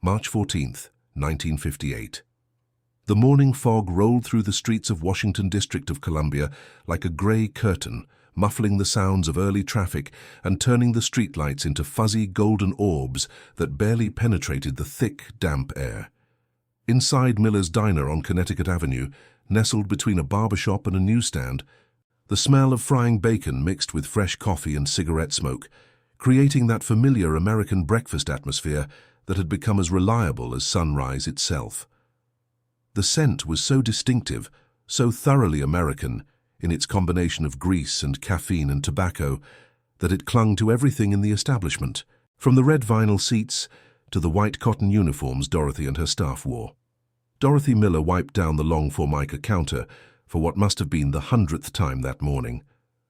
March 14th, 1958. The morning fog rolled through the streets of Washington District of Columbia like a gray curtain, muffling the sounds of early traffic and turning the streetlights into fuzzy golden orbs that barely penetrated the thick, damp air. Inside Miller's Diner on Connecticut Avenue, nestled between a barbershop and a newsstand, the smell of frying bacon mixed with fresh coffee and cigarette smoke, creating that familiar American breakfast atmosphere that had become as reliable as sunrise itself. The scent was so distinctive, so thoroughly American, in its combination of grease and caffeine and tobacco, that it clung to everything in the establishment, from the red vinyl seats to the white cotton uniforms Dorothy and her staff wore. Dorothy Miller wiped down the long Formica counter for what must have been the 100th time that morning,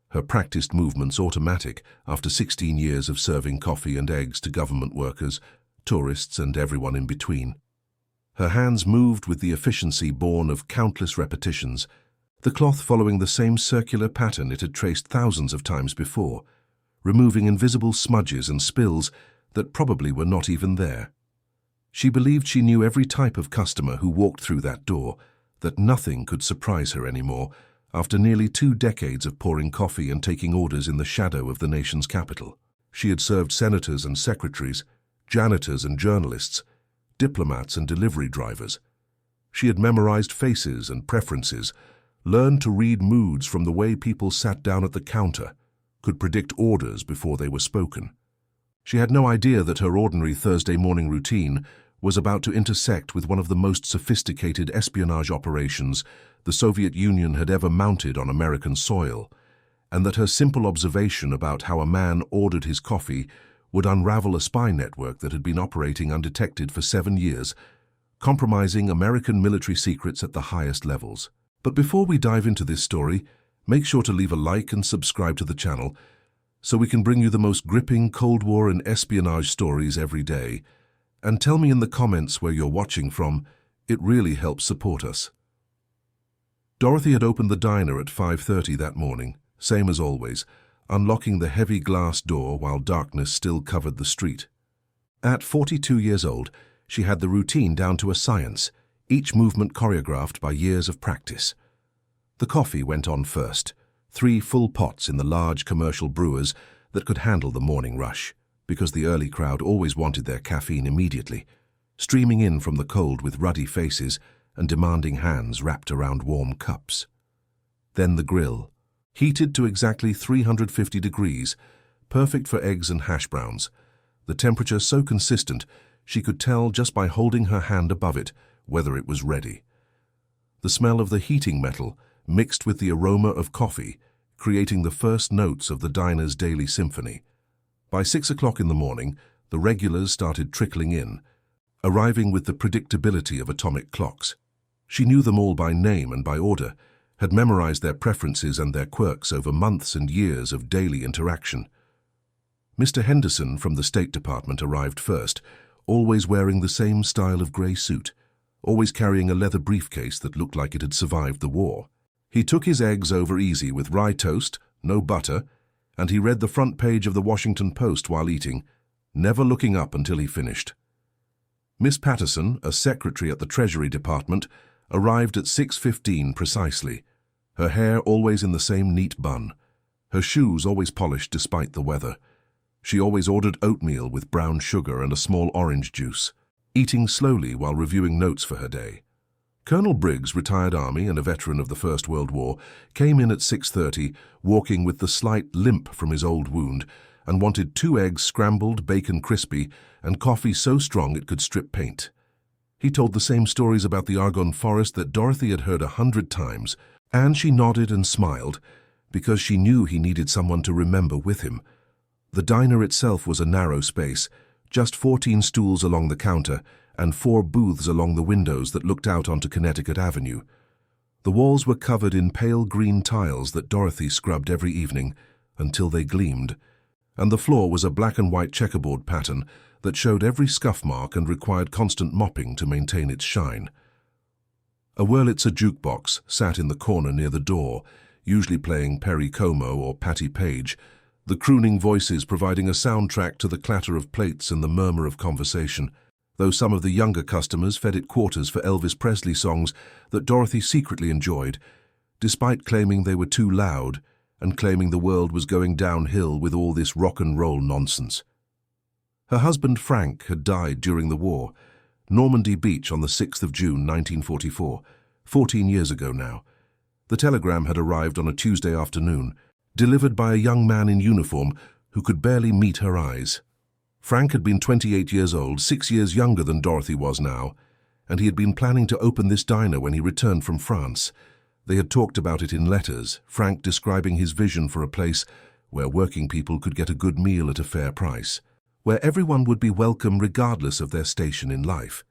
her practiced movements automatic after 16 years of serving coffee and eggs to government workers, tourists, and everyone in between. Her hands moved with the efficiency born of countless repetitions, the cloth following the same circular pattern it had traced thousands of times before, removing invisible smudges and spills that probably were not even there. She believed she knew every type of customer who walked through that door, that nothing could surprise her anymore after nearly 2 decades of pouring coffee and taking orders in the shadow of the nation's capital. She had served senators and secretaries, janitors and journalists, diplomats and delivery drivers. She had memorized faces and preferences, learned to read moods from the way people sat down at the counter, could predict orders before they were spoken. She had no idea that her ordinary Thursday morning routine was about to intersect with one of the most sophisticated espionage operations the Soviet Union had ever mounted on American soil, and that her simple observation about how a man ordered his coffee would unravel a spy network that had been operating undetected for 7 years, compromising American military secrets at the highest levels. But before we dive into this story, make sure to leave a like and subscribe to the channel so we can bring you the most gripping Cold War and espionage stories every day. And tell me in the comments where you're watching from. It really helps support us. Dorothy had opened the diner at 5:30 that morning, same as always, unlocking the heavy glass door while darkness still covered the street. At 42 years old, she had the routine down to a science, each movement choreographed by years of practice. The coffee went on first, 3 full pots in the large commercial brewers that could handle the morning rush, because the early crowd always wanted their caffeine immediately, streaming in from the cold with ruddy faces and demanding hands wrapped around warm cups. Then the grill, heated to exactly 350 degrees, perfect for eggs and hash browns, the temperature so consistent she could tell just by holding her hand above it whether it was ready. The smell of the heating metal mixed with the aroma of coffee, creating the first notes of the diner's daily symphony. By 6 o'clock in the morning, the regulars started trickling in, arriving with the predictability of atomic clocks. She knew them all by name and by order, had memorized their preferences and their quirks over months and years of daily interaction. Mr. Henderson from the State Department arrived first, always wearing the same style of grey suit, always carrying a leather briefcase that looked like it had survived the war. He took his eggs over easy with rye toast, no butter, and he read the front page of the Washington Post while eating, never looking up until he finished. Miss Patterson, a secretary at the Treasury Department, arrived at 6:15 precisely, her hair always in the same neat bun, her shoes always polished despite the weather. She always ordered oatmeal with brown sugar and a small orange juice, eating slowly while reviewing notes for her day. Colonel Briggs, retired Army and a veteran of the First World War, came in at 6:30, walking with the slight limp from his old wound, and wanted 2 eggs scrambled, bacon crispy, and coffee so strong it could strip paint. He told the same stories about the Argonne Forest that Dorothy had heard 100 times, and she nodded and smiled, because she knew he needed someone to remember with him. The diner itself was a narrow space, just 14 stools along the counter, and 4 booths along the windows that looked out onto Connecticut Avenue. The walls were covered in pale green tiles that Dorothy scrubbed every evening until they gleamed, and the floor was a black and white checkerboard pattern that showed every scuff mark and required constant mopping to maintain its shine. A Wurlitzer jukebox sat in the corner near the door, usually playing Perry Como or Patti Page, the crooning voices providing a soundtrack to the clatter of plates and the murmur of conversation. though some of the younger customers fed it quarters for Elvis Presley songs that Dorothy secretly enjoyed, despite claiming they were too loud and claiming the world was going downhill with all this rock and roll nonsense. Her husband Frank had died during the war, Normandy Beach on the 6th of June 1944, 14 years ago now. The telegram had arrived on a Tuesday afternoon, delivered by a young man in uniform who could barely meet her eyes. Frank had been 28 years old, 6 years younger than Dorothy was now, and he had been planning to open this diner when he returned from France. They had talked about it in letters, Frank describing his vision for a place where working people could get a good meal at a fair price, where everyone would be welcome regardless of their station in life.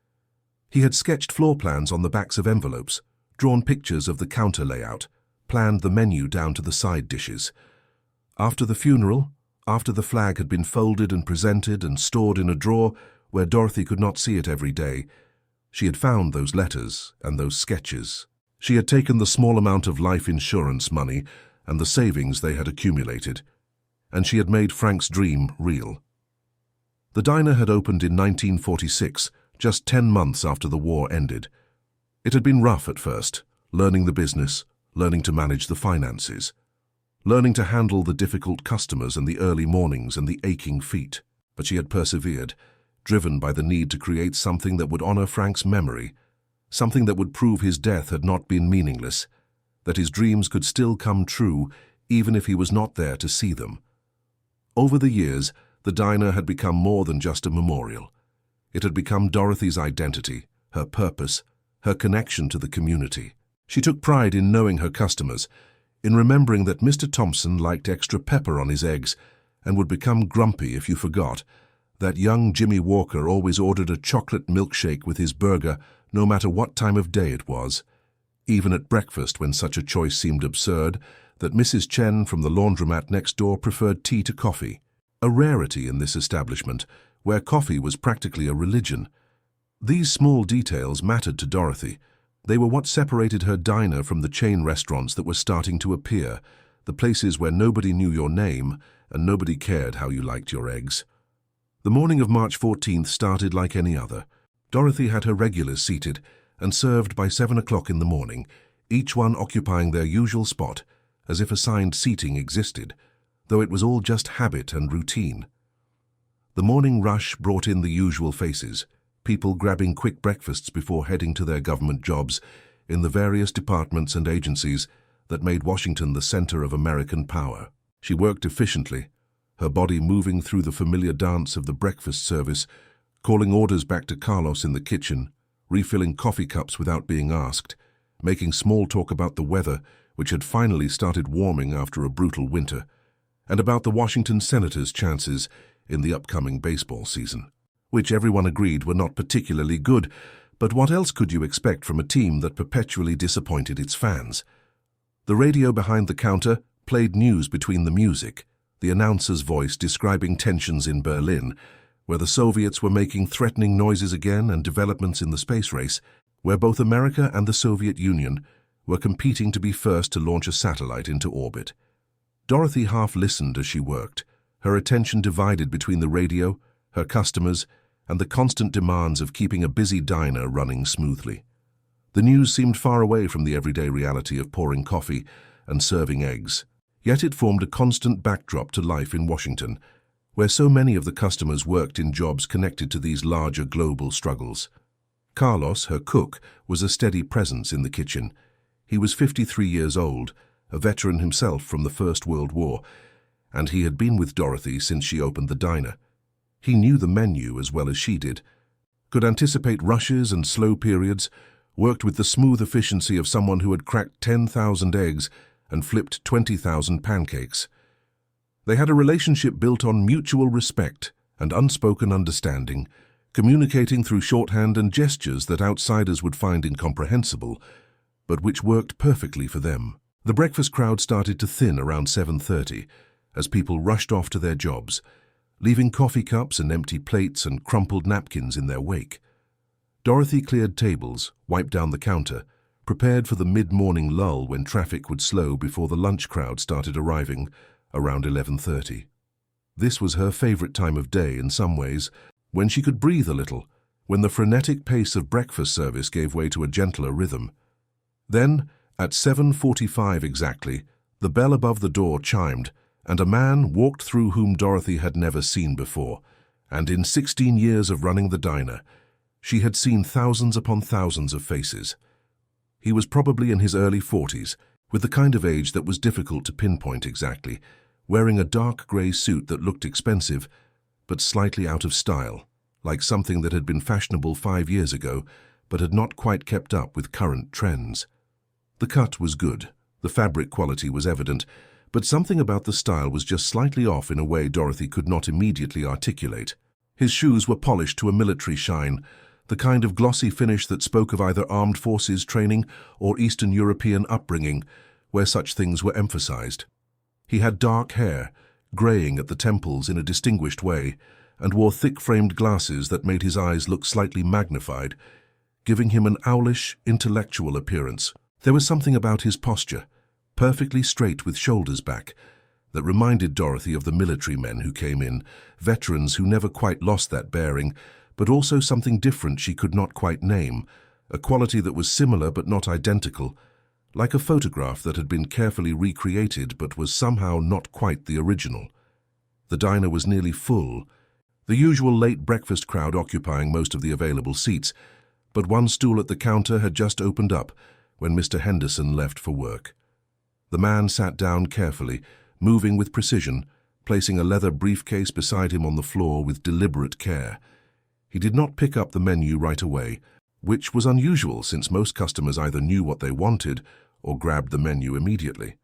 He had sketched floor plans on the backs of envelopes, drawn pictures of the counter layout, planned the menu down to the side dishes. After the funeral, after the flag had been folded and presented and stored in a drawer where Dorothy could not see it every day, she had found those letters and those sketches. She had taken the small amount of life insurance money and the savings they had accumulated, and she had made Frank's dream real. The diner had opened in 1946, just 10 months after the war ended. It had been rough at first, learning the business, learning to manage the finances, learning to handle the difficult customers and the early mornings and the aching feet. But she had persevered, driven by the need to create something that would honor Frank's memory, something that would prove his death had not been meaningless, that his dreams could still come true even if he was not there to see them. Over the years, the diner had become more than just a memorial. It had become Dorothy's identity, her purpose, her connection to the community. She took pride in knowing her customers, in remembering that Mr. Thompson liked extra pepper on his eggs and would become grumpy if you forgot, that young Jimmy Walker always ordered a chocolate milkshake with his burger no matter what time of day it was, even at breakfast when such a choice seemed absurd, that Mrs. Chen from the laundromat next door preferred tea to coffee, a rarity in this establishment, where coffee was practically a religion. These small details mattered to Dorothy. They were what separated her diner from the chain restaurants that were starting to appear, the places where nobody knew your name and nobody cared how you liked your eggs. The morning of March 14th started like any other. Dorothy had her regulars seated and served by 7 o'clock in the morning, each one occupying their usual spot, as if assigned seating existed, though it was all just habit and routine. The morning rush brought in the usual faces, people grabbing quick breakfasts before heading to their government jobs in the various departments and agencies that made Washington the center of American power. She worked efficiently, her body moving through the familiar dance of the breakfast service, calling orders back to Carlos in the kitchen, refilling coffee cups without being asked, making small talk about the weather, which had finally started warming after a brutal winter, and about the Washington Senators' chances in the upcoming baseball season, which everyone agreed were not particularly good, but what else could you expect from a team that perpetually disappointed its fans? The radio behind the counter played news between the music, the announcer's voice describing tensions in Berlin, where the Soviets were making threatening noises again, and developments in the space race, where both America and the Soviet Union were competing to be first to launch a satellite into orbit. Dorothy half listened as she worked, her attention divided between the radio, her customers, and the constant demands of keeping a busy diner running smoothly. The news seemed far away from the everyday reality of pouring coffee and serving eggs, yet it formed a constant backdrop to life in Washington, where so many of the customers worked in jobs connected to these larger global struggles. Carlos, her cook, was a steady presence in the kitchen. He was 53 years old, a veteran himself from the First World War, and he had been with Dorothy since she opened the diner. He knew the menu as well as she did, could anticipate rushes and slow periods, worked with the smooth efficiency of someone who had cracked 10,000 eggs and flipped 20,000 pancakes. They had a relationship built on mutual respect and unspoken understanding, communicating through shorthand and gestures that outsiders would find incomprehensible, but which worked perfectly for them. The breakfast crowd started to thin around 7:30 as people rushed off to their jobs, leaving coffee cups and empty plates and crumpled napkins in their wake. Dorothy cleared tables, wiped down the counter, prepared for the mid-morning lull when traffic would slow before the lunch crowd started arriving around 11:30. This was her favorite time of day in some ways, when she could breathe a little, when the frenetic pace of breakfast service gave way to a gentler rhythm. Then, at 7:45 exactly, the bell above the door chimed, and a man walked through whom Dorothy had never seen before, and in 16 years of running the diner, she had seen thousands upon thousands of faces. He was probably in his early 40s, with the kind of age that was difficult to pinpoint exactly, wearing a dark grey suit that looked expensive, but slightly out of style, like something that had been fashionable 5 years ago, but had not quite kept up with current trends. The cut was good, the fabric quality was evident, but something about the style was just slightly off in a way Dorothy could not immediately articulate. His shoes were polished to a military shine, the kind of glossy finish that spoke of either armed forces training or Eastern European upbringing, where such things were emphasized. He had dark hair, graying at the temples in a distinguished way, and wore thick-framed glasses that made his eyes look slightly magnified, giving him an owlish, intellectual appearance. There was something about his posture, perfectly straight with shoulders back, that reminded Dorothy of the military men who came in, veterans who never quite lost that bearing, but also something different she could not quite name, a quality that was similar but not identical, like a photograph that had been carefully recreated but was somehow not quite the original. The diner was nearly full, the usual late breakfast crowd occupying most of the available seats, but one stool at the counter had just opened up when Mr. Henderson left for work. The man sat down carefully, moving with precision, placing a leather briefcase beside him on the floor with deliberate care. He did not pick up the menu right away, which was unusual since most customers either knew what they wanted or grabbed the menu immediately.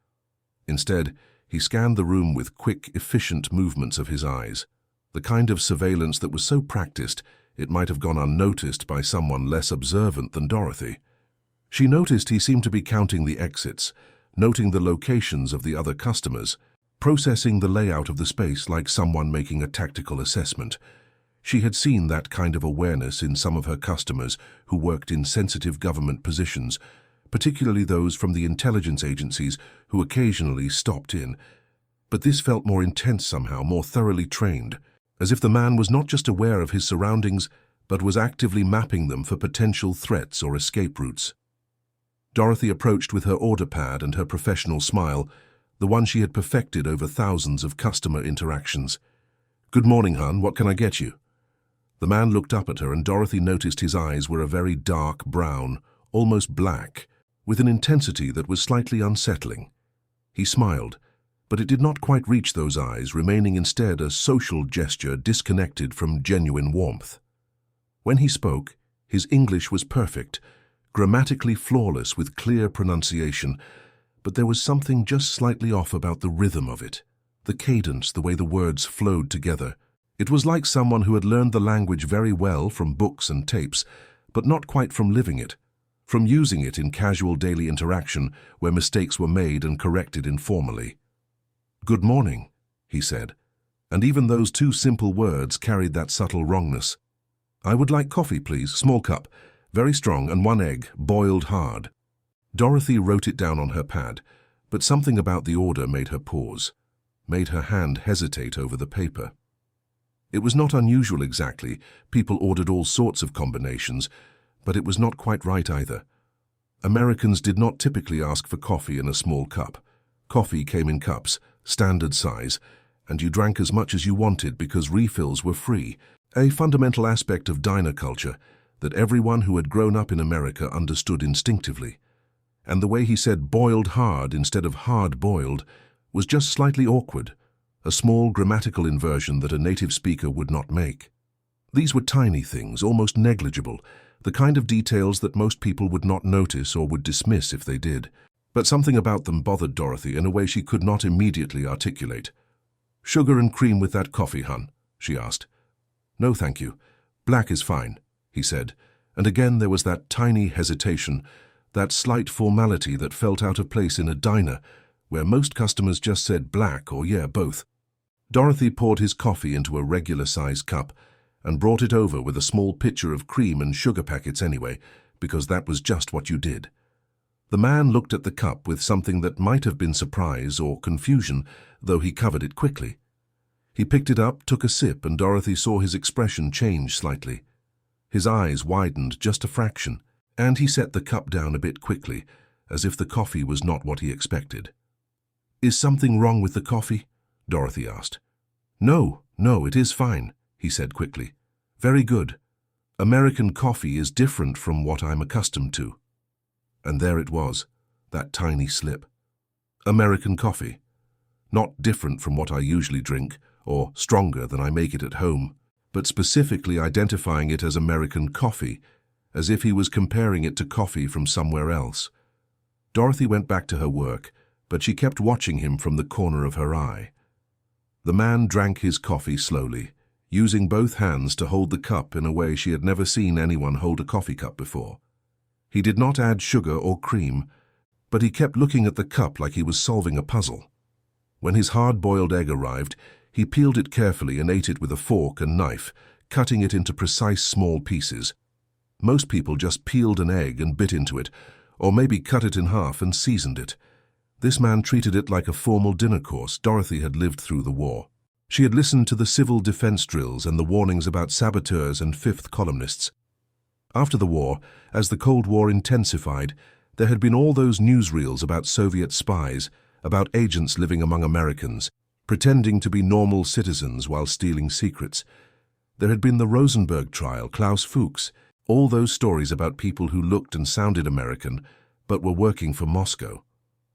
Instead, he scanned the room with quick, efficient movements of his eyes, the kind of surveillance that was so practiced it might have gone unnoticed by someone less observant than Dorothy. She noticed he seemed to be counting the exits, noting the locations of the other customers, processing the layout of the space like someone making a tactical assessment. She had seen that kind of awareness in some of her customers who worked in sensitive government positions, particularly those from the intelligence agencies who occasionally stopped in. But this felt more intense somehow, more thoroughly trained, as if the man was not just aware of his surroundings, but was actively mapping them for potential threats or escape routes. Dorothy approached with her order pad and her professional smile, the one she had perfected over thousands of customer interactions. "Good morning, hon. What can I get you?" The man looked up at her, and Dorothy noticed his eyes were a very dark brown, almost black, with an intensity that was slightly unsettling. He smiled, but it did not quite reach those eyes, remaining instead a social gesture disconnected from genuine warmth. When he spoke, his English was perfect, grammatically flawless with clear pronunciation, but there was something just slightly off about the rhythm of it, the cadence, the way the words flowed together. It was like someone who had learned the language very well from books and tapes, but not quite from living it, from using it in casual daily interaction where mistakes were made and corrected informally. "Good morning," he said, and even those two simple words carried that subtle wrongness. "I would like coffee, please, small cup, very strong, and 1 egg, boiled hard." Dorothy wrote it down on her pad, but something about the order made her pause, made her hand hesitate over the paper. It was not unusual exactly, people ordered all sorts of combinations, but it was not quite right either. Americans did not typically ask for coffee in a small cup. Coffee came in cups, standard size, and you drank as much as you wanted because refills were free, a fundamental aspect of diner culture that everyone who had grown up in America understood instinctively. And the way he said boiled hard instead of hard-boiled was just slightly awkward, a small grammatical inversion that a native speaker would not make. These were tiny things, almost negligible, the kind of details that most people would not notice or would dismiss if they did. But something about them bothered Dorothy in a way she could not immediately articulate. "Sugar and cream with that coffee, hun?" she asked. "No, thank you. Black is fine," he said, and again there was that tiny hesitation, that slight formality that felt out of place in a diner, where most customers just said black or yeah, both. Dorothy poured his coffee into a regular-sized cup and brought it over with a small pitcher of cream and sugar packets anyway, because that was just what you did. The man looked at the cup with something that might have been surprise or confusion, though he covered it quickly. He picked it up, took a sip, and Dorothy saw his expression change slightly. His eyes widened just a fraction, and he set the cup down a bit quickly, as if the coffee was not what he expected. "Is something wrong with the coffee?" Dorothy asked. "No, it is fine," he said quickly. "Very good. American coffee is different from what I'm accustomed to." And there it was, that tiny slip. American coffee. Not different from what I usually drink, or stronger than I make it at home, but specifically identifying it as American coffee, as if he was comparing it to coffee from somewhere else. Dorothy went back to her work, but she kept watching him from the corner of her eye. The man drank his coffee slowly, using both hands to hold the cup in a way she had never seen anyone hold a coffee cup before. He did not add sugar or cream, but he kept looking at the cup like he was solving a puzzle. When his hard-boiled egg arrived, he peeled it carefully and ate it with a fork and knife, cutting it into precise small pieces. Most people just peeled an egg and bit into it, or maybe cut it in half and seasoned it. This man treated it like a formal dinner course. Dorothy had lived through the war. She had listened to the civil defense drills and the warnings about saboteurs and fifth columnists. After the war, as the Cold War intensified, there had been all those newsreels about Soviet spies, about agents living among Americans, pretending to be normal citizens while stealing secrets. There had been the Rosenberg trial, Klaus Fuchs, all those stories about people who looked and sounded American, but were working for Moscow.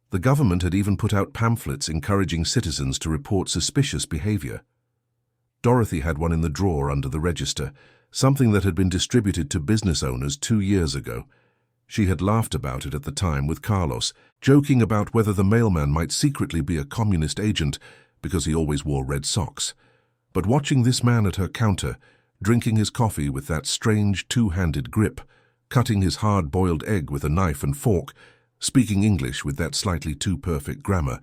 The government had even put out pamphlets encouraging citizens to report suspicious behavior. Dorothy had one in the drawer under the register, something that had been distributed to business owners 2 years ago. She had laughed about it at the time with Carlos, joking about whether the mailman might secretly be a communist agent because he always wore red socks. But watching this man at her counter, drinking his coffee with that strange two-handed grip, cutting his hard-boiled egg with a knife and fork, speaking English with that slightly too perfect grammar,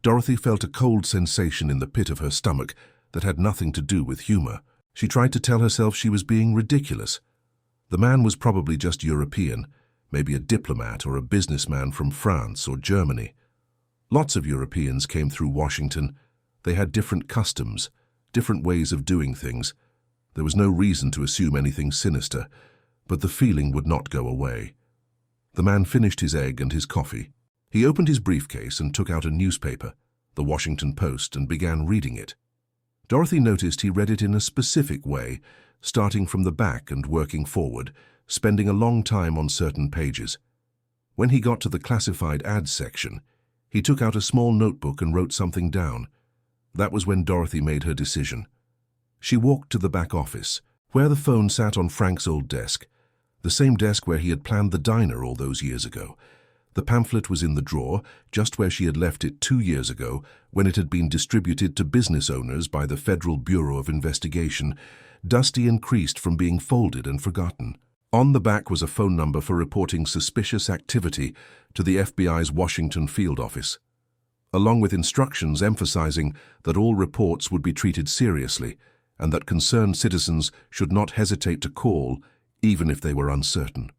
Dorothy felt a cold sensation in the pit of her stomach that had nothing to do with humor. She tried to tell herself she was being ridiculous. The man was probably just European, maybe a diplomat or a businessman from France or Germany. Lots of Europeans came through Washington. They had different customs, different ways of doing things. There was no reason to assume anything sinister, but the feeling would not go away. The man finished his egg and his coffee. He opened his briefcase and took out a newspaper, the Washington Post, and began reading it. Dorothy noticed he read it in a specific way, starting from the back and working forward, spending a long time on certain pages. When he got to the classified ads section, he took out a small notebook and wrote something down. That was when Dorothy made her decision. She walked to the back office, where the phone sat on Frank's old desk, the same desk where he had planned the diner all those years ago. The pamphlet was in the drawer, just where she had left it 2 years ago, when it had been distributed to business owners by the Federal Bureau of Investigation, dusty and creased from being folded and forgotten. On the back was a phone number for reporting suspicious activity to the FBI's Washington field office, along with instructions emphasizing that all reports would be treated seriously and that concerned citizens should not hesitate to call, even if they were uncertain.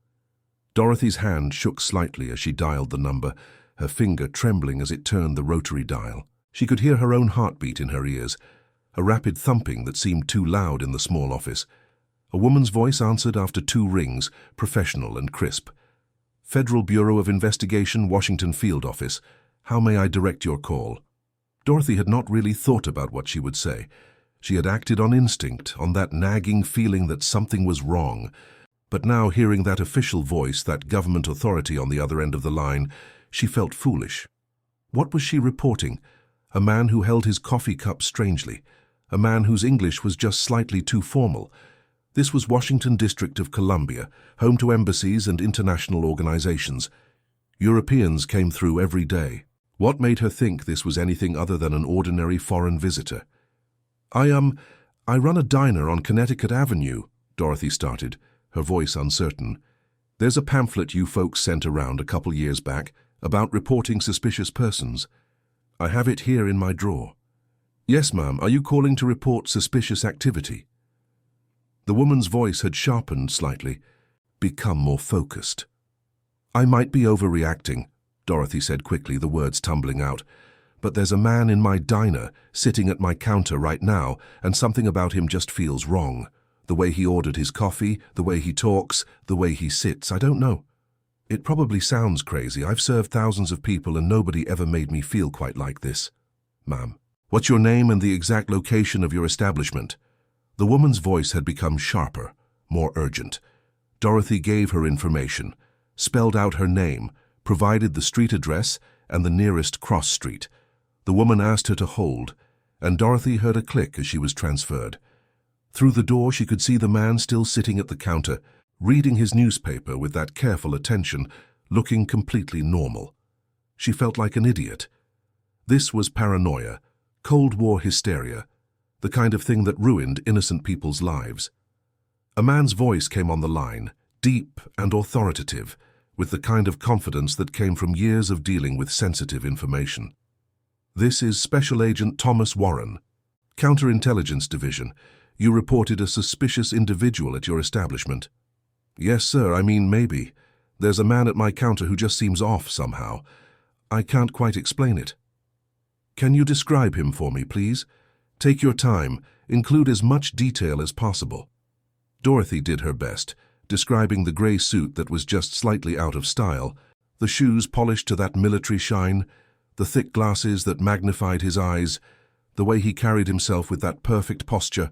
Dorothy's hand shook slightly as she dialed the number, her finger trembling as it turned the rotary dial. She could hear her own heartbeat in her ears, a rapid thumping that seemed too loud in the small office. A woman's voice answered after 2 rings, professional and crisp. "Federal Bureau of Investigation, Washington Field Office. How may I direct your call?" Dorothy had not really thought about what she would say. She had acted on instinct, on that nagging feeling that something was wrong. But now, hearing that official voice, that government authority on the other end of the line, she felt foolish. What was she reporting? A man who held his coffee cup strangely. A man whose English was just slightly too formal. This was Washington District of Columbia, home to embassies and international organizations. Europeans came through every day. What made her think this was anything other than an ordinary foreign visitor? I run a diner on Connecticut Avenue," Dorothy started, her voice uncertain. "There's a pamphlet you folks sent around a couple years back about reporting suspicious persons. I have it here in my drawer." "Yes, ma'am. Are you calling to report suspicious activity?" The woman's voice had sharpened slightly, become more focused. "I might be overreacting," Dorothy said quickly, the words tumbling out. "But there's a man in my diner, sitting at my counter right now, and something about him just feels wrong. The way he ordered his coffee, the way he talks, the way he sits, I don't know. It probably sounds crazy. I've served thousands of people and nobody ever made me feel quite like this. Ma'am, what's your name and the exact location of your establishment? The woman's voice had become sharper, more urgent. Dorothy gave her information, spelled out her name, provided the street address and the nearest cross street. The woman asked her to hold, and Dorothy heard a click as she was transferred. Through the door she could see the man still sitting at the counter, reading his newspaper with that careful attention, looking completely normal. She felt like an idiot. This was paranoia, Cold War hysteria, the kind of thing that ruined innocent people's lives. A man's voice came on the line, deep and authoritative, with the kind of confidence that came from years of dealing with sensitive information. This is Special Agent Thomas Warren, Counterintelligence Division. You reported a suspicious individual at your establishment. Yes, sir, I mean maybe. There's a man at my counter who just seems off somehow. I can't quite explain it. Can you describe him for me, please? Take your time. Include as much detail as possible. Dorothy did her best, describing the grey suit that was just slightly out of style, the shoes polished to that military shine, the thick glasses that magnified his eyes, the way he carried himself with that perfect posture,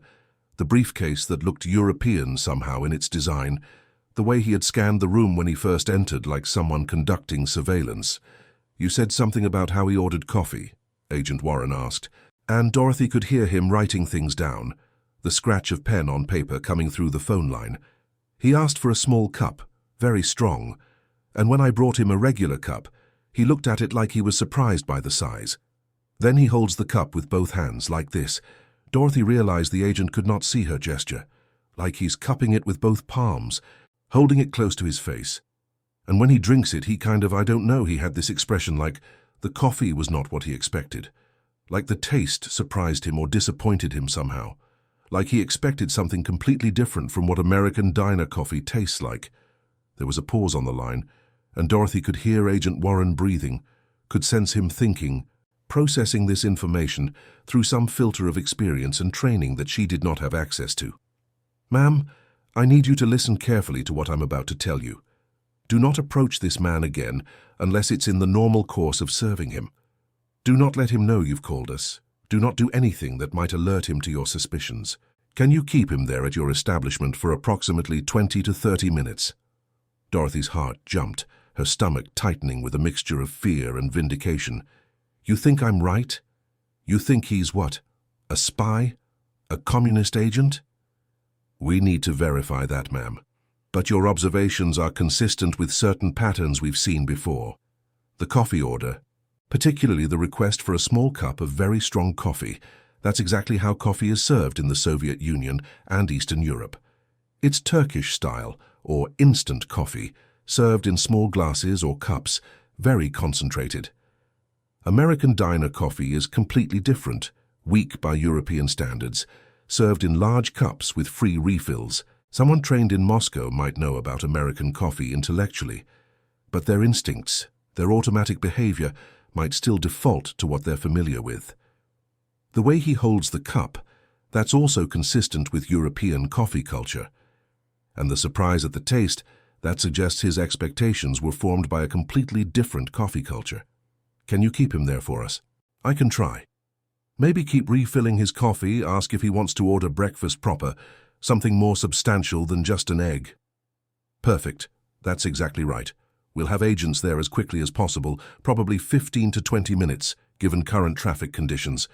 the briefcase that looked European somehow in its design, the way he had scanned the room when he first entered like someone conducting surveillance. You said something about how he ordered coffee, Agent Warren asked, and Dorothy could hear him writing things down, the scratch of pen on paper coming through the phone line. He asked for a small cup, very strong, and when I brought him a regular cup, he looked at it like he was surprised by the size. Then he holds the cup with both hands, like this. Dorothy realized the agent could not see her gesture, like he's cupping it with both palms, holding it close to his face. And when he drinks it, he I don't know, he had this expression like the coffee was not what he expected, like the taste surprised him or disappointed him somehow, like he expected something completely different from what American diner coffee tastes like. There was a pause on the line, and Dorothy could hear Agent Warren breathing, could sense him thinking, processing this information through some filter of experience and training that she did not have access to. Ma'am, I need you to listen carefully to what I'm about to tell you. Do not approach this man again unless it's in the normal course of serving him. Do not let him know you've called us. Do not do anything that might alert him to your suspicions. Can you keep him there at your establishment for approximately 20 to 30 minutes? Dorothy's heart jumped, her stomach tightening with a mixture of fear and vindication. You think I'm right? You think he's what? A spy? A communist agent? We need to verify that, ma'am. But your observations are consistent with certain patterns we've seen before. The coffee order, particularly the request for a small cup of very strong coffee, that's exactly how coffee is served in the Soviet Union and Eastern Europe. It's Turkish style, or instant coffee, served in small glasses or cups, very concentrated. American diner coffee is completely different, weak by European standards, served in large cups with free refills. Someone trained in Moscow might know about American coffee intellectually, but their instincts, their automatic behavior, might still default to what they're familiar with. The way he holds the cup, that's also consistent with European coffee culture. And the surprise at the taste, that suggests his expectations were formed by a completely different coffee culture. Can you keep him there for us? I can try. Maybe keep refilling his coffee, ask if he wants to order breakfast proper, something more substantial than just an egg. Perfect. That's exactly right. We'll have agents there as quickly as possible, probably 15 to 20 minutes, given current traffic conditions.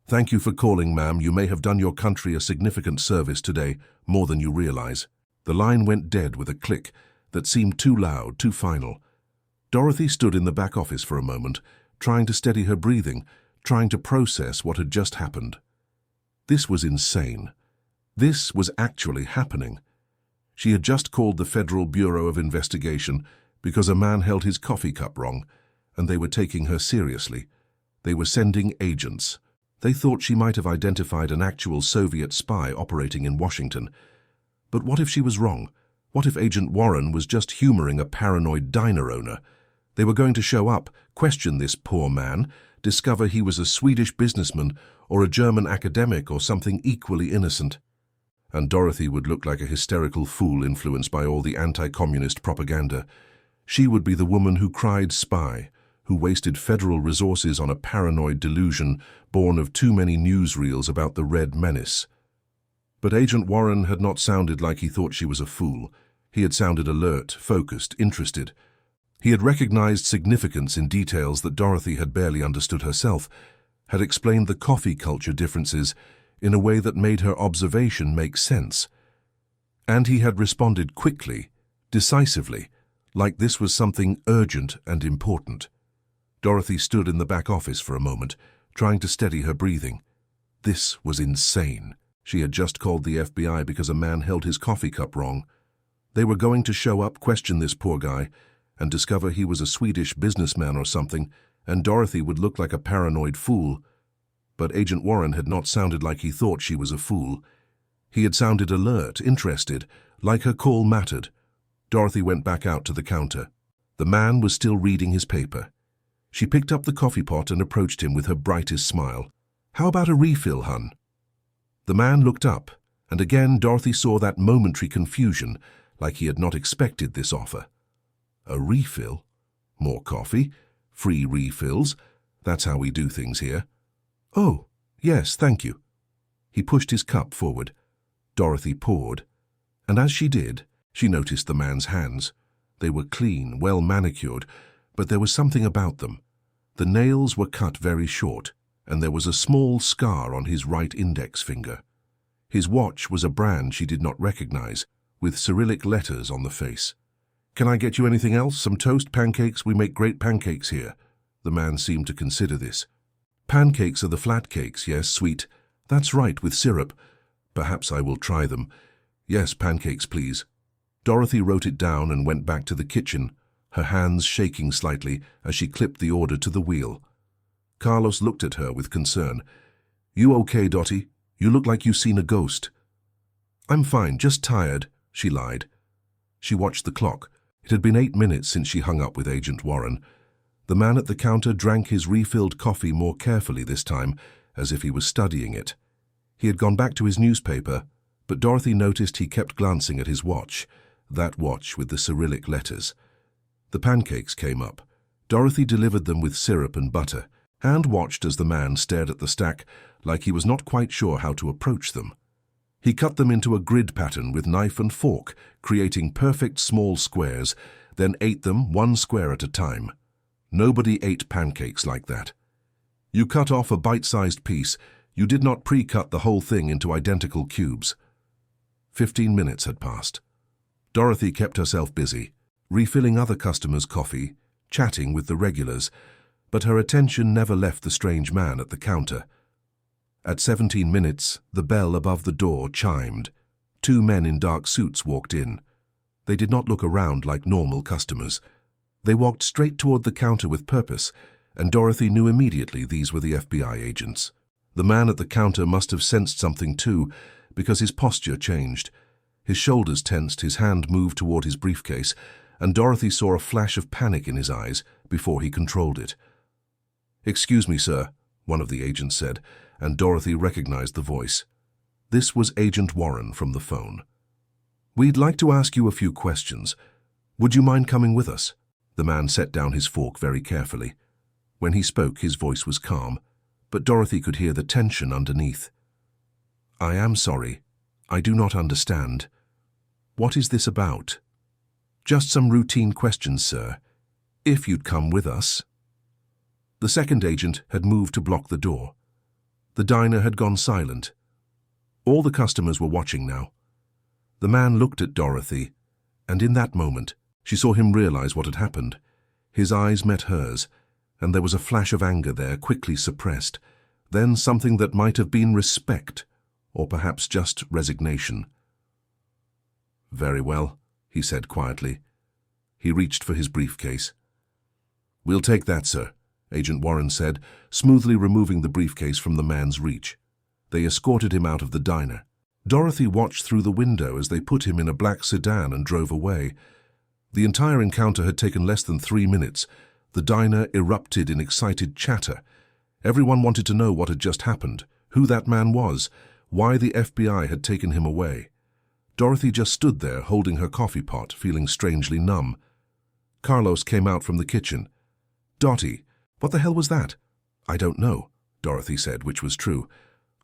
Thank you for calling, ma'am. You may have done your country a significant service today, more than you realize. The line went dead with a click that seemed too loud, too final. Dorothy stood in the back office for a moment, trying to steady her breathing, trying to process what had just happened. This was insane. This was actually happening. She had just called the Federal Bureau of Investigation because a man held his coffee cup wrong, and they were taking her seriously. They were sending agents. They thought she might have identified an actual Soviet spy operating in Washington. But what if she was wrong? What if Agent Warren was just humoring a paranoid diner owner? They were going to show up, question this poor man, discover he was a Swedish businessman or a German academic or something equally innocent. and Dorothy would look like a hysterical fool influenced by all the anti-communist propaganda. She would be the woman who cried spy, who wasted federal resources on a paranoid delusion born of too many newsreels about the Red Menace. But Agent Warren had not sounded like he thought she was a fool. He had sounded alert, focused, interested. He had recognized significance in details that Dorothy had barely understood herself, had explained the coffee culture differences in a way that made her observation make sense. And he had responded quickly, decisively, like this was something urgent and important. Dorothy stood in the back office for a moment, trying to steady her breathing. This was insane. She had just called the FBI because a man held his coffee cup wrong. They were going to show up, question this poor guy, and discover he was a Swedish businessman or something, and Dorothy would look like a paranoid fool. But Agent Warren had not sounded like he thought she was a fool. He had sounded alert, interested, like her call mattered. Dorothy went back out to the counter. The man was still reading his paper. She picked up the coffee pot and approached him with her brightest smile. "How about a refill, hun?" The man looked up, and again Dorothy saw that momentary confusion, like he had not expected this offer. A refill? More coffee? Free refills? That's how we do things here. "Oh, yes, thank you." He pushed his cup forward. Dorothy poured, and as she did, she noticed the man's hands. They were clean, well manicured, but there was something about them. The nails were cut very short, and there was a small scar on his right index finger. His watch was a brand she did not recognize, with Cyrillic letters on the face. "Can I get you anything else? Some toast, pancakes? We make great pancakes here." The man seemed to consider this. "Pancakes are the flat cakes, yes, sweet. That's right, with syrup. Perhaps I will try them. Yes, pancakes, please." Dorothy wrote it down and went back to the kitchen, her hands shaking slightly as she clipped the order to the wheel. Carlos looked at her with concern. "You okay, Dottie? You look like you've seen a ghost." "I'm fine, just tired," she lied. She watched the clock. It had been 8 minutes since she hung up with Agent Warren. The man at the counter drank his refilled coffee more carefully this time, as if he was studying it. He had gone back to his newspaper, but Dorothy noticed he kept glancing at his watch, that watch with the Cyrillic letters. The pancakes came up. Dorothy delivered them with syrup and butter, and watched as the man stared at the stack like he was not quite sure how to approach them. He cut them into a grid pattern with knife and fork, creating perfect small squares, then ate them one square at a time. Nobody ate pancakes like that. You cut off a bite-sized piece. You did not pre-cut the whole thing into identical cubes. 15 minutes had passed. Dorothy kept herself busy, refilling other customers' coffee, chatting with the regulars, but her attention never left the strange man at the counter. At 17 minutes, the bell above the door chimed. 2 men in dark suits walked in. They did not look around like normal customers. They walked straight toward the counter with purpose, and Dorothy knew immediately these were the FBI agents. The man at the counter must have sensed something too, because his posture changed. His shoulders tensed, his hand moved toward his briefcase, and Dorothy saw a flash of panic in his eyes before he controlled it. "Excuse me, sir," one of the agents said, and Dorothy recognized the voice. This was Agent Warren from the phone. "We'd like to ask you a few questions. Would you mind coming with us?" The man set down his fork very carefully. When he spoke, his voice was calm, but Dorothy could hear the tension underneath. "I am sorry. I do not understand. What is this about?" "Just some routine questions, sir. If you'd come with us." The second agent had moved to block the door. The diner had gone silent. All the customers were watching now. The man looked at Dorothy, and in that moment, she saw him realize what had happened. His eyes met hers, and there was a flash of anger there, quickly suppressed, then something that might have been respect, or perhaps just resignation. "Very well," he said quietly. He reached for his briefcase. "We'll take that, sir," Agent Warren said, smoothly removing the briefcase from the man's reach. They escorted him out of the diner. Dorothy watched through the window as they put him in a black sedan and drove away. The entire encounter had taken less than 3 minutes. The diner erupted in excited chatter. Everyone wanted to know what had just happened, who that man was, why the FBI had taken him away. Dorothy just stood there holding her coffee pot, feeling strangely numb. Carlos came out from the kitchen. "Dottie, what the hell was that?" "I don't know," Dorothy said, which was true.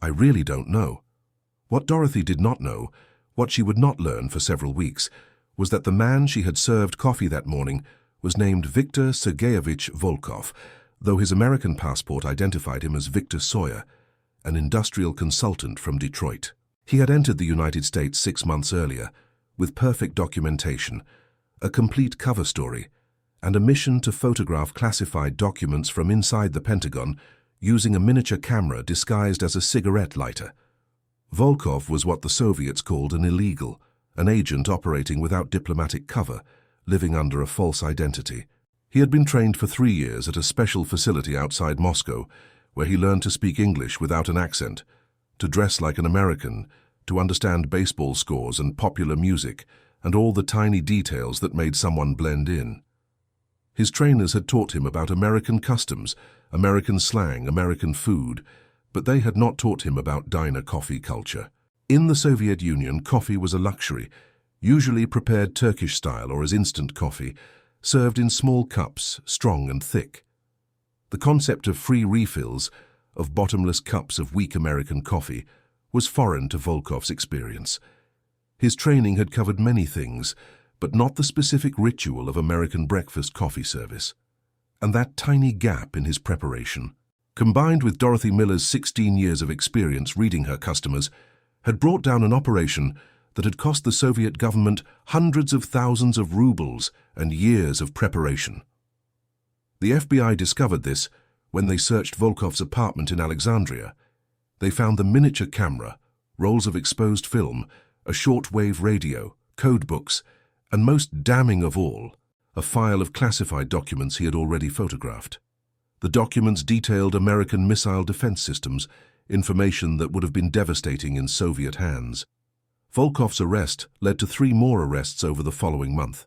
"I really don't know." What Dorothy did not know, what she would not learn for several weeks, was that the man she had served coffee that morning was named Viktor Sergeyevich Volkov, though his American passport identified him as Victor Sawyer, an industrial consultant from Detroit. He had entered the United States 6 months earlier, with perfect documentation, a complete cover story, and a mission to photograph classified documents from inside the Pentagon using a miniature camera disguised as a cigarette lighter. Volkov was what the Soviets called an illegal, an agent operating without diplomatic cover, living under a false identity. He had been trained for 3 years at a special facility outside Moscow, where he learned to speak English without an accent, to dress like an American, to understand baseball scores and popular music, and all the tiny details that made someone blend in. His trainers had taught him about American customs, American slang, American food, but they had not taught him about diner coffee culture. In the Soviet Union, coffee was a luxury, usually prepared Turkish style or as instant coffee, served in small cups, strong and thick. The concept of free refills, of bottomless cups of weak American coffee, was foreign to Volkov's experience. His training had covered many things, but not the specific ritual of American breakfast coffee service. And that tiny gap in his preparation, combined with Dorothy Miller's 16 years of experience reading her customers, had brought down an operation that had cost the Soviet government hundreds of thousands of rubles and years of preparation. The FBI discovered this when they searched Volkov's apartment in Alexandria. They found the miniature camera, rolls of exposed film, a shortwave radio, code books, and most damning of all, a file of classified documents he had already photographed. The documents detailed American missile defense systems, information that would have been devastating in Soviet hands. Volkov's arrest led to 3 more arrests over the following month.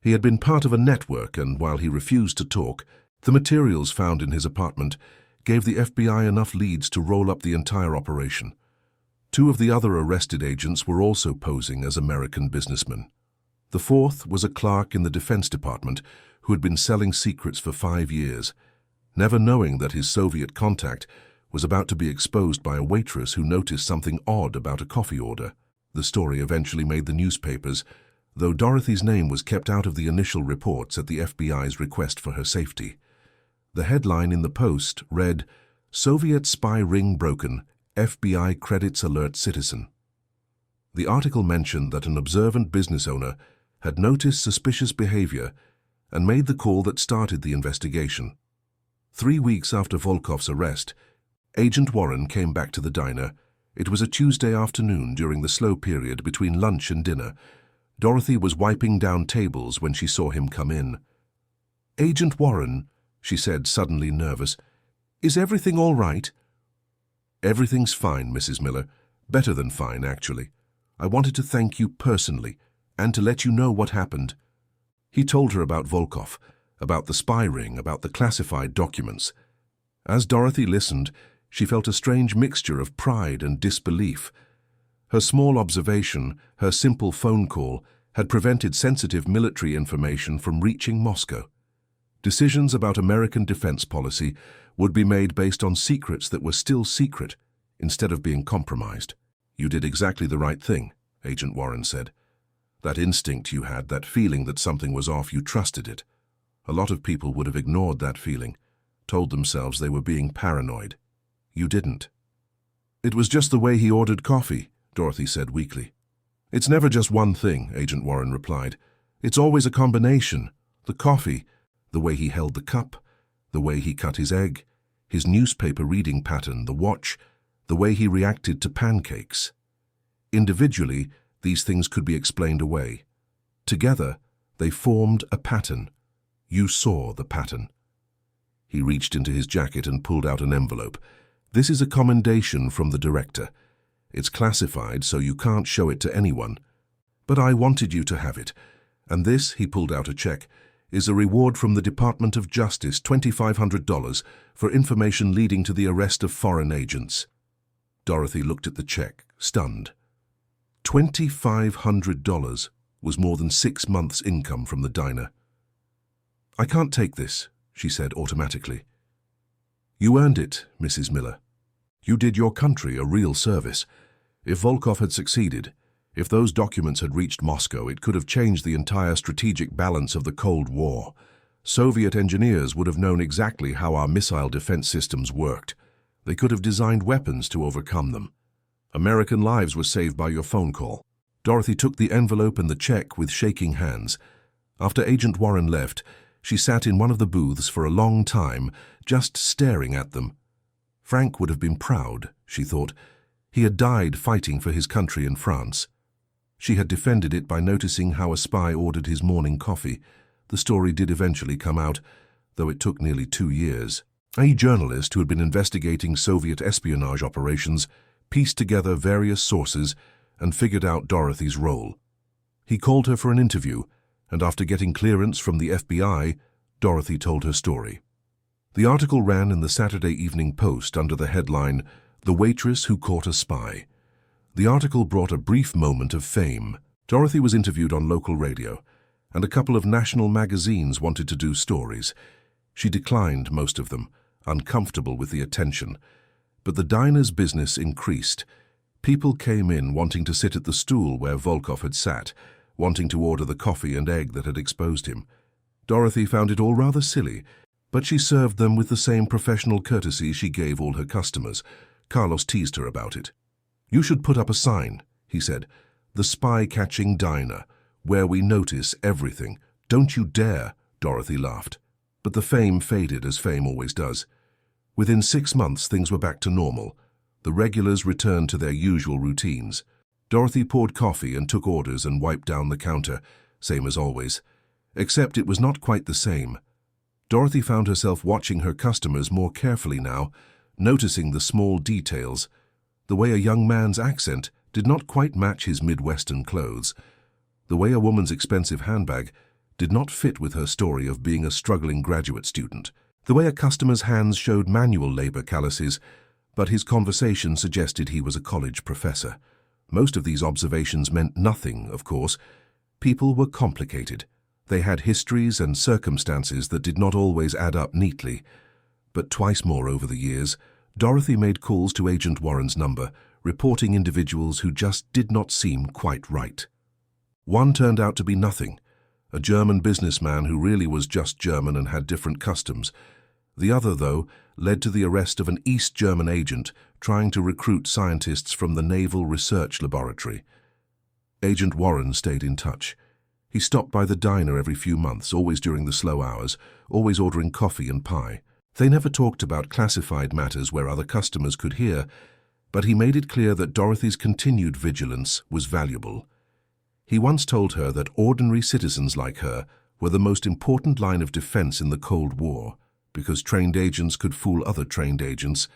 He had been part of a network, and while he refused to talk, the materials found in his apartment gave the FBI enough leads to roll up the entire operation. 2 of the other arrested agents were also posing as American businessmen. The 4th was a clerk in the Defense Department who had been selling secrets for 5 years, never knowing that his Soviet contact was about to be exposed by a waitress who noticed something odd about a coffee order. The story eventually made the newspapers, though Dorothy's name was kept out of the initial reports at the FBI's request for her safety. The headline in the Post read, "Soviet spy ring broken, FBI credits alert citizen." The article mentioned that an observant business owner had noticed suspicious behavior and made the call that started the investigation. 3 weeks after Volkov's arrest, Agent Warren came back to the diner. It was a Tuesday afternoon during the slow period between lunch and dinner. Dorothy was wiping down tables when she saw him come in. "Agent Warren," she said, suddenly nervous, "is everything all right?" "Everything's fine, Mrs. Miller. Better than fine, actually. I wanted to thank you personally and to let you know what happened." He told her about Volkov, about the spy ring, about the classified documents. As Dorothy listened, she felt a strange mixture of pride and disbelief. Her small observation, her simple phone call, had prevented sensitive military information from reaching Moscow. Decisions about American defense policy would be made based on secrets that were still secret, instead of being compromised. "You did exactly the right thing," Agent Warren said. "That instinct you had, that feeling that something was off, you trusted it. A lot of people would have ignored that feeling, told themselves they were being paranoid. You didn't." "It was just the way he ordered coffee," Dorothy said weakly. "It's never just one thing," Agent Warren replied. "It's always a combination. The coffee, the way he held the cup, the way he cut his egg, his newspaper reading pattern, the watch, the way he reacted to pancakes. Individually, these things could be explained away. Together, they formed a pattern. You saw the pattern." He reached into his jacket and pulled out an envelope. "This is a commendation from the director. It's classified, so you can't show it to anyone. But I wanted you to have it. And this," he pulled out a check, "is a reward from the Department of Justice, $2,500, for information leading to the arrest of foreign agents." Dorothy looked at the check, stunned. $2,500 was more than 6 months' income from the diner. "I can't take this," she said automatically. "You earned it, Mrs. Miller. You did your country a real service. If Volkov had succeeded, if those documents had reached Moscow, it could have changed the entire strategic balance of the Cold War. Soviet engineers would have known exactly how our missile defense systems worked. They could have designed weapons to overcome them. American lives were saved by your phone call." Dorothy took the envelope and the check with shaking hands. After Agent Warren left, she sat in one of the booths for a long time, just staring at them. Frank would have been proud, she thought. He had died fighting for his country in France. She had defended it by noticing how a spy ordered his morning coffee. The story did eventually come out, though it took nearly 2 years. A journalist who had been investigating Soviet espionage operations pieced together various sources and figured out Dorothy's role. He called her for an interview, and after getting clearance from the FBI, Dorothy told her story. The article ran in the Saturday Evening Post under the headline, "The Waitress Who Caught a Spy." The article brought a brief moment of fame. Dorothy was interviewed on local radio, and a couple of national magazines wanted to do stories. She declined most of them, uncomfortable with the attention. But the diner's business increased. People came in wanting to sit at the stool where Volkov had sat, wanting to order the coffee and egg that had exposed him. Dorothy found it all rather silly, but she served them with the same professional courtesy she gave all her customers. Carlos teased her about it. "You should put up a sign," he said. "The spy-catching diner, where we notice everything." "Don't you dare," Dorothy laughed. But the fame faded, as fame always does. Within 6 months, things were back to normal. The regulars returned to their usual routines. Dorothy poured coffee and took orders and wiped down the counter, same as always. Except it was not quite the same. Dorothy found herself watching her customers more carefully now, noticing the small details. The way a young man's accent did not quite match his Midwestern clothes. The way a woman's expensive handbag did not fit with her story of being a struggling graduate student. The way a customer's hands showed manual labor calluses, but his conversation suggested he was a college professor. Most of these observations meant nothing, of course. People were complicated. They had histories and circumstances that did not always add up neatly. But twice more over the years, Dorothy made calls to Agent Warren's number, reporting individuals who just did not seem quite right. One turned out to be nothing, a German businessman who really was just German and had different customs. The other, though, led to the arrest of an East German agent trying to recruit scientists from the Naval Research Laboratory. Agent Warren stayed in touch. He stopped by the diner every few months, always during the slow hours, always ordering coffee and pie. They never talked about classified matters where other customers could hear, but he made it clear that Dorothy's continued vigilance was valuable. He once told her that ordinary citizens like her were the most important line of defense in the Cold War, because trained agents could fool other trained agents,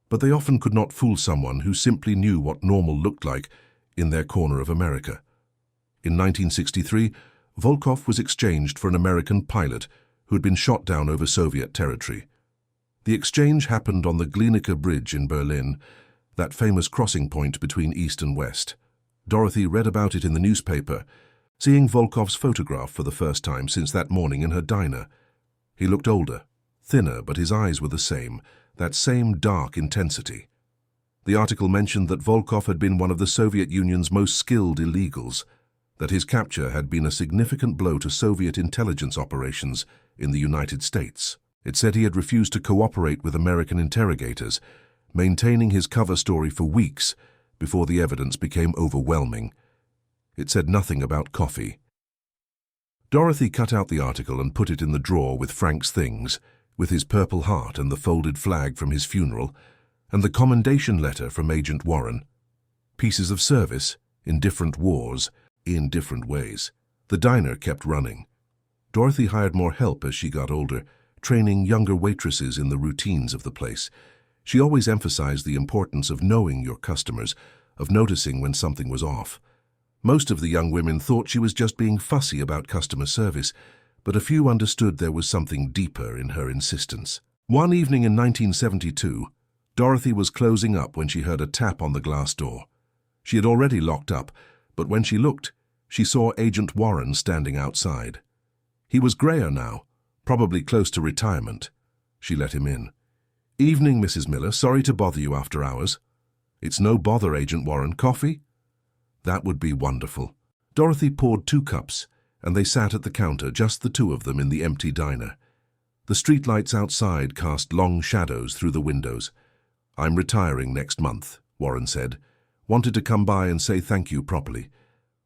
but they often could not fool someone who simply knew what normal looked like in their corner of America. In 1963, Volkov was exchanged for an American pilot who had been shot down over Soviet territory. The exchange happened on the Glienicke Bridge in Berlin, that famous crossing point between East and West. Dorothy read about it in the newspaper, seeing Volkov's photograph for the first time since that morning in her diner. He looked older, thinner, but his eyes were the same, that same dark intensity. The article mentioned that Volkov had been one of the Soviet Union's most skilled illegals, that his capture had been a significant blow to Soviet intelligence operations in the United States. It said he had refused to cooperate with American interrogators, maintaining his cover story for weeks before the evidence became overwhelming. It said nothing about coffee. Dorothy cut out the article and put it in the drawer with Frank's things, with his Purple Heart and the folded flag from his funeral, and the commendation letter from Agent Warren. Pieces of service in different wars, in different ways. The diner kept running. Dorothy hired more help as she got older, training younger waitresses in the routines of the place. She always emphasized the importance of knowing your customers, of noticing when something was off. Most of the young women thought she was just being fussy about customer service, but a few understood there was something deeper in her insistence. One evening in 1972, Dorothy was closing up when she heard a tap on the glass door. She had already locked up, but when she looked, she saw Agent Warren standing outside. He was grayer now, probably close to retirement. She let him in. "Evening, Mrs. Miller. Sorry to bother you after hours." "It's no bother, Agent Warren. Coffee?" "That would be wonderful." Dorothy poured 2 cups, and they sat at the counter, just the 2 of them in the empty diner. The streetlights outside cast long shadows through the windows. "I'm retiring next month," Warren said. "Wanted to come by and say thank you properly.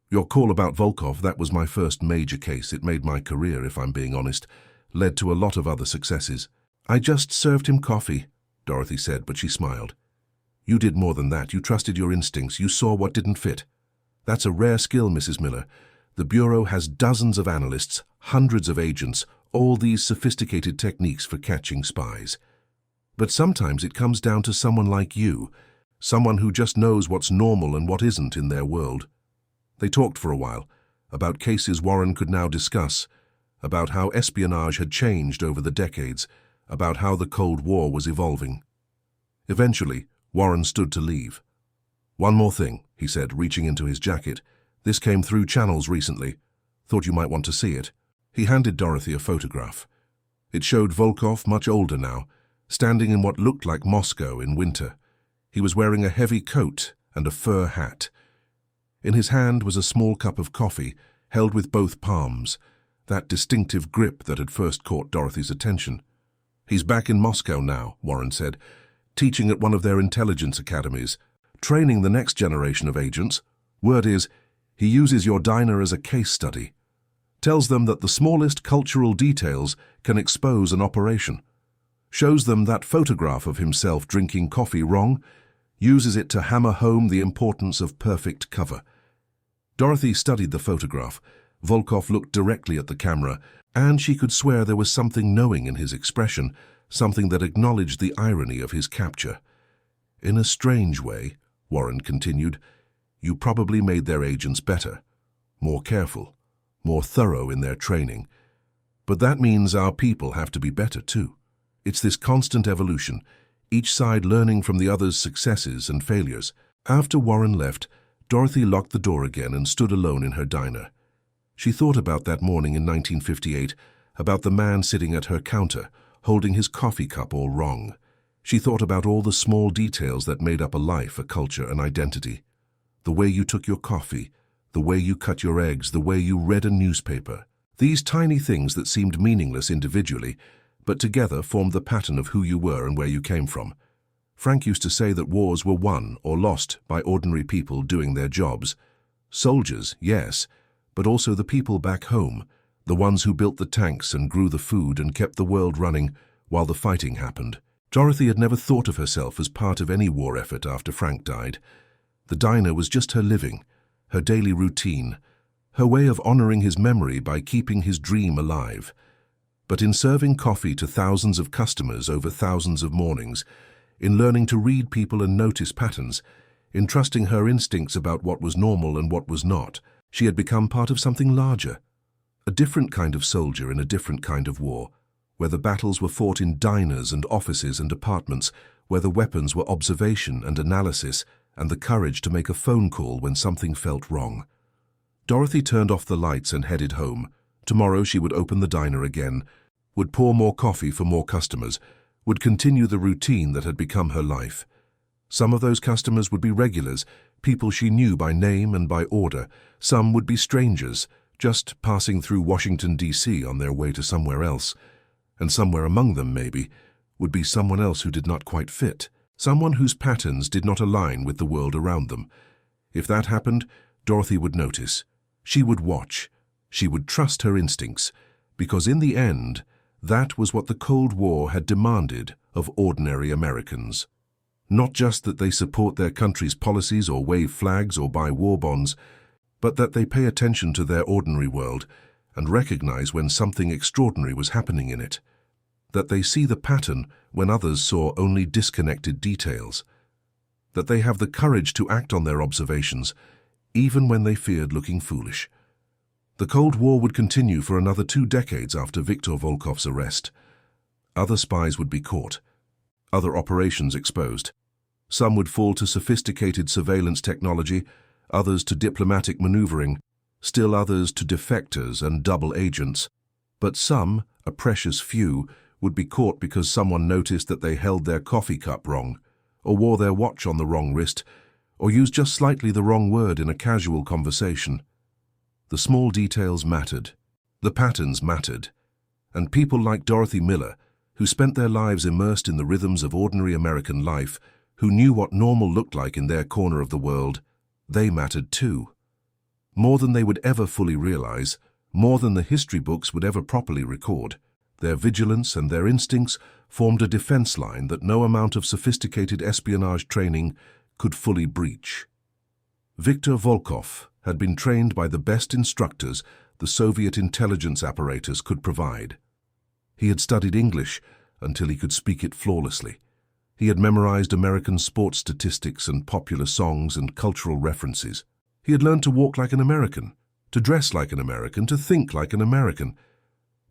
Your call about Volkov, that was my first major case. It made my career, if I'm being honest. Led to a lot of other successes." "I just served him coffee," Dorothy said, but she smiled. "You did more than that. You trusted your instincts. You saw what didn't fit. That's a rare skill, Mrs. Miller. The Bureau has dozens of analysts, hundreds of agents, all these sophisticated techniques for catching spies. But sometimes it comes down to someone like you, someone who just knows what's normal and what isn't in their world." They talked for a while, about cases Warren could now discuss, about how espionage had changed over the decades, about how the Cold War was evolving. Eventually, Warren stood to leave. "One more thing," he said, reaching into his jacket. "This came through channels recently. Thought you might want to see it." He handed Dorothy a photograph. It showed Volkov, much older now, standing in what looked like Moscow in winter. He was wearing a heavy coat and a fur hat. In his hand was a small cup of coffee, held with both palms, that distinctive grip that had first caught Dorothy's attention. "He's back in Moscow now," Warren said, "teaching at one of their intelligence academies, training the next generation of agents. Word is, he uses your diner as a case study. Tells them that the smallest cultural details can expose an operation. Shows them that photograph of himself drinking coffee wrong, uses it to hammer home the importance of perfect cover." Dorothy studied the photograph. Volkov looked directly at the camera, and she could swear there was something knowing in his expression, something that acknowledged the irony of his capture. "In a strange way," Warren continued, "you probably made their agents better, more careful, more thorough in their training. But that means our people have to be better too. It's this constant evolution, each side learning from the other's successes and failures." After Warren left, Dorothy locked the door again and stood alone in her diner. She thought about that morning in 1958, about the man sitting at her counter, holding his coffee cup all wrong. She thought about all the small details that made up a life, a culture, an identity. The way you took your coffee, the way you cut your eggs, the way you read a newspaper. These tiny things that seemed meaningless individually, but together formed the pattern of who you were and where you came from. Frank used to say that wars were won or lost by ordinary people doing their jobs. Soldiers, yes, but also the people back home, the ones who built the tanks and grew the food and kept the world running while the fighting happened. Dorothy had never thought of herself as part of any war effort after Frank died. The diner was just her living, her daily routine, her way of honoring his memory by keeping his dream alive. But in serving coffee to thousands of customers over thousands of mornings, in learning to read people and notice patterns, in trusting her instincts about what was normal and what was not, she had become part of something larger, a different kind of soldier in a different kind of war, where the battles were fought in diners and offices and apartments, where the weapons were observation and analysis and the courage to make a phone call when something felt wrong. Dorothy turned off the lights and headed home. Tomorrow she would open the diner again, would pour more coffee for more customers, would continue the routine that had become her life. Some of those customers would be regulars, people she knew by name and by order. Some would be strangers, just passing through Washington, D.C. on their way to somewhere else. And somewhere among them, maybe, would be someone else who did not quite fit, someone whose patterns did not align with the world around them. If that happened, Dorothy would notice. She would watch. She would trust her instincts, because in the end, that was what the Cold War had demanded of ordinary Americans. Not just that they support their country's policies or wave flags or buy war bonds, but that they pay attention to their ordinary world and recognize when something extraordinary was happening in it. That they see the pattern when others saw only disconnected details. That they have the courage to act on their observations, even when they feared looking foolish. The Cold War would continue for another 2 decades after Viktor Volkov's arrest. Other spies would be caught. other operations exposed. Some would fall to sophisticated surveillance technology, others to diplomatic maneuvering, still others to defectors and double agents. But some, a precious few, would be caught because someone noticed that they held their coffee cup wrong, or wore their watch on the wrong wrist, or used just slightly the wrong word in a casual conversation. The small details mattered. The patterns mattered. And people like Dorothy Miller, who spent their lives immersed in the rhythms of ordinary American life, who knew what normal looked like in their corner of the world, they mattered too. More than they would ever fully realize, more than the history books would ever properly record. Their vigilance and their instincts formed a defense line that no amount of sophisticated espionage training could fully breach. Viktor Volkov had been trained by the best instructors the Soviet intelligence apparatus could provide. He had studied English until he could speak it flawlessly. He had memorized American sports statistics and popular songs and cultural references. He had learned to walk like an American, to dress like an American, to think like an American.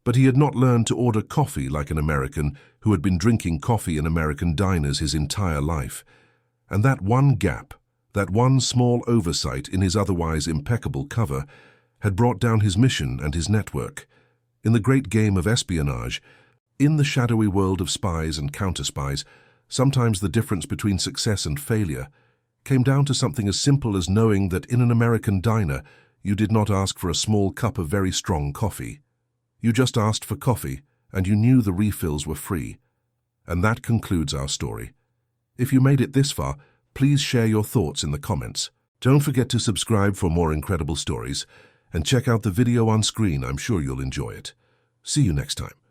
But he had not learned to order coffee like an American who had been drinking coffee in American diners his entire life. And that one gap, that one small oversight in his otherwise impeccable cover, had brought down his mission and his network. In the great game of espionage, in the shadowy world of spies and counter-spies, sometimes the difference between success and failure came down to something as simple as knowing that in an American diner you did not ask for a small cup of very strong coffee. You just asked for coffee, and you knew the refills were free. And that concludes our story. If you made it this far, please share your thoughts in the comments. Don't forget to subscribe for more incredible stories, and check out the video on screen. I'm sure you'll enjoy it. See you next time.